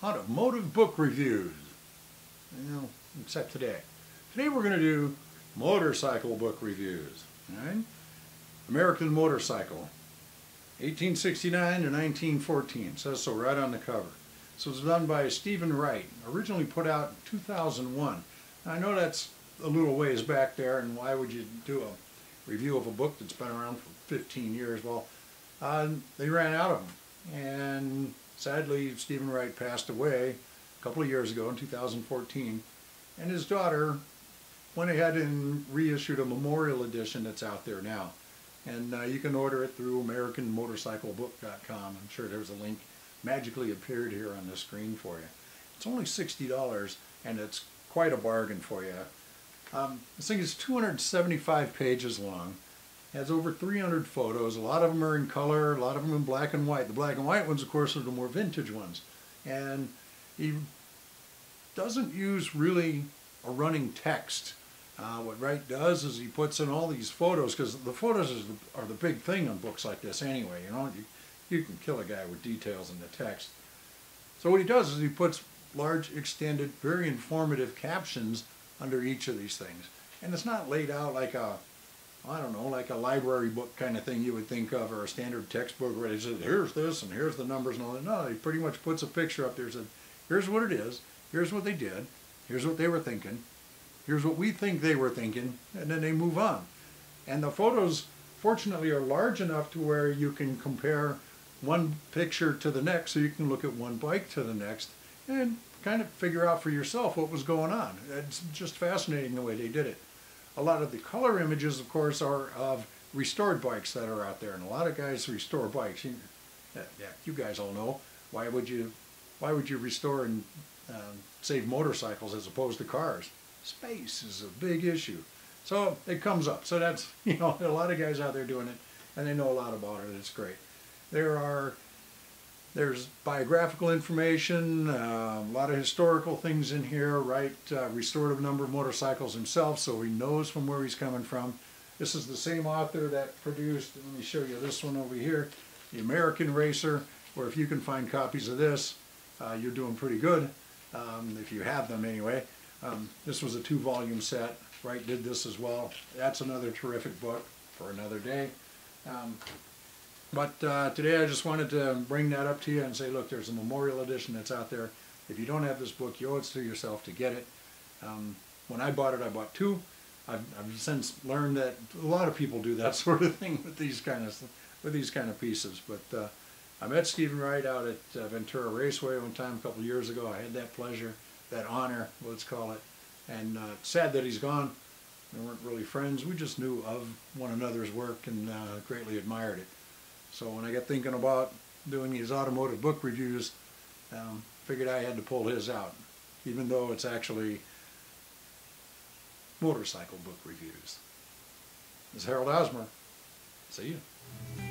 automotive book reviews. Well, except today. Today we're going to do motorcycle book reviews. All right? American Motorcycle, 1869 to 1914. It says so right on the cover. So it's done by Stephen Wright, originally put out in 2001. Now, I know that's a little ways back there, and why would you do a review of a book that's been around for 15 years? Well, they ran out of them. And sadly, Stephen Wright passed away a couple of years ago in 2014. And his daughter went ahead and reissued a memorial edition that's out there now. And you can order it through AmericanMotorcycleBook.com. I'm sure there's a link magically appeared here on the screen for you. It's only $60 and it's quite a bargain for you. This thing is 275 pages long. It has over 300 photos. A lot of them are in color, a lot of them in black and white. The black and white ones, of course, are the more vintage ones. And he doesn't use really a running text. What Wright does is he puts in all these photos, because the photos are the big thing on books like this anyway. You know, you can kill a guy with details in the text. So what he does is he puts large, extended, very informative captions under each of these things. And it's not laid out like a, I don't know, like a library book kind of thing you would think of, or a standard textbook where he says, here's this and here's the numbers and all that. No, he pretty much puts a picture up there and says, here's what it is, here's what they did, here's what they were thinking, here's what we think they were thinking, and then they move on. And the photos, fortunately, are large enough to where you can compare one picture to the next, so you can look at one bike to the next and kind of figure out for yourself what was going on. It's just fascinating the way they did it. A lot of the color images, of course, are of restored bikes that are out there, and a lot of guys restore bikes. You guys all know, why would you restore and save motorcycles as opposed to cars? Space is a big issue. So it comes up. So that's, you know, a lot of guys out there doing it, and they know a lot about it. It's great. There's biographical information, a lot of historical things in here. Wright restored a number of motorcycles himself, so he knows from where he's coming from. This is the same author that produced, let me show you this one over here, The American Racer, where if you can find copies of this, you're doing pretty good, if you have them anyway. This was a 2-volume set. Wright did this as well. That's another terrific book for another day. But today I just wanted to bring that up to you and say, look, there's a memorial edition that's out there. If you don't have this book, you owe it to yourself to get it. When I bought it, I bought 2. I've since learned that a lot of people do that sort of thing with these kind of pieces. But I met Stephen Wright out at Ventura Raceway one time a couple of years ago. I had that pleasure, that honor, let's call it. And sad that he's gone. We weren't really friends. We just knew of one another's work and greatly admired it. So when I got thinking about doing these automotive book reviews, figured I had to pull his out, even though it's actually motorcycle book reviews. This is Harold Osmer. See you.